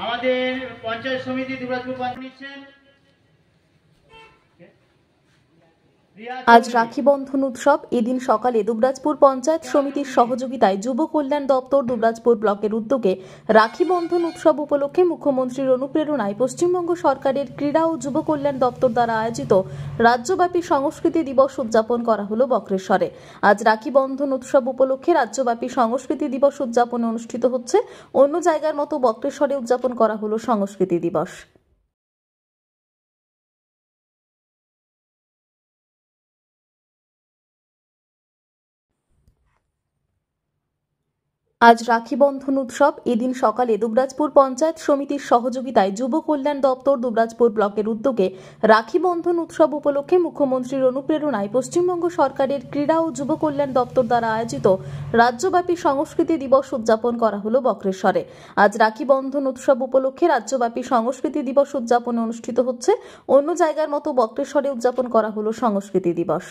আমাদের পঞ্চায়েত সমিতি দুবরাজপুর পঞ্চায়েত নিচ্ছেন। আজ রাখি বন্ধন উৎসব। এদিন সকালে দুবরাজপুর পঞ্চায়েত সমিতির সহযোগিতায় যুব কল্যাণ দপ্তর দুবরাজপুর ব্লকের উদ্যোগে রাখি বন্ধন উৎসব উপলক্ষে মুখ্যমন্ত্রীর অনুপ্রেরণায় পশ্চিমবঙ্গ সরকারের ক্রীড়া ও যুব কল্যাণ দপ্তর দ্বারা আয়োজিত রাজ্যব্যাপী সংস্কৃতি দিবস উদযাপন করা হলো বক্রেশ্বরে। আজ রাখি বন্ধন উৎসব উপলক্ষে রাজ্যব্যাপী সংস্কৃতি দিবস উদযাপন অনুষ্ঠিত হচ্ছে। অন্য জায়গার মতো বক্রেশ্বরে উদযাপন করা হলো সংস্কৃতি দিবস। আজ রাখি বন্ধন উৎসব। এদিন সকালে দুবরাজপুর পঞ্চায়েত সমিতির সহযোগিতায় যুব কল্যাণ দপ্তর দুবরাজপুর ব্লকের উদ্যোগে রাখি বন্ধন উৎসব উপলক্ষে মুখ্যমন্ত্রীর অনুপ্রেরণায় পশ্চিমবঙ্গ সরকারের ক্রীড়া ও যুব কল্যাণ দপ্তর দ্বারা আয়োজিত রাজ্যব্যাপী সংস্কৃতি দিবস উদযাপন করা হলো বক্রেশ্বরে। আজ রাখি বন্ধন উৎসব উপলক্ষে রাজ্যব্যাপী সংস্কৃতি দিবস উদযাপন অনুষ্ঠিত হচ্ছে। অন্য জায়গার মতো বক্রেশ্বরে উদযাপন করা হলো সংস্কৃতি দিবস।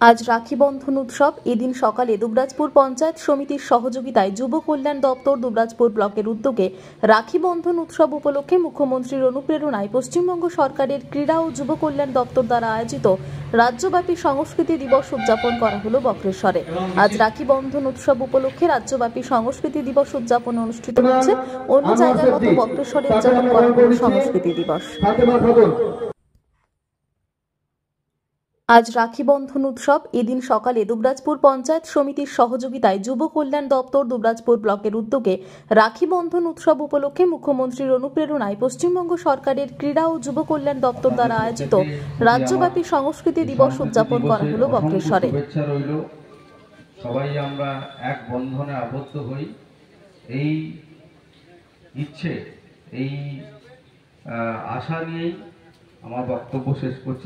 আজ রাখি বন্ধন উৎসব। এদিন সকালে দুবরাজপুর পঞ্চায়েত সমিতির সহযোগিতায় যুব কল্যাণ দপ্তর দুবরাজপুর ব্লকের উদ্যোগে রাখি বন্ধন উৎসব উপলক্ষে মুখ্যমন্ত্রীর অনুপ্রেরণায় পশ্চিমবঙ্গ সরকারের ক্রীড়া ও যুব কল্যাণ দপ্তর দ্বারা আয়োজিত রাজ্যব্যাপী সংস্কৃতি দিবস উদযাপন করা হলো বক্রেশ্বরে। আজ রাখি বন্ধন উৎসব উপলক্ষে রাজ্যব্যাপী সংস্কৃতি দিবস উদযাপন অনুষ্ঠিত হচ্ছে। অন্য জায়গার মতো বক্রেশ্বরে উদযাপন করা হলো সংস্কৃতি দিবস। আজ রাখি বন্ধন উৎসব। এদিন সকালে দুবরাজপুর পঞ্চায়েত সমিতির সহযোগিতায় যুব কল্যাণ দপ্তর দুবরাজপুর ব্লকের উদ্যোগে রাখি বন্ধন উৎসব উপলক্ষে মুখ্যমন্ত্রীর অনুপ্রেরণায় পশ্চিমবঙ্গ সরকারের ক্রীড়া ও যুব কল্যাণ দপ্তর দ্বারা আয়োজিত রাজ্যব্যাপী সংস্কৃতি দিবস উদযাপন করা হলো বক্রেশ্বরে। সবাই আমরা এক বন্ধনে আবদ্ধ হই, এই ইচ্ছে, এই আশা নিয়েই আমার বক্তব্য শেষ করছি।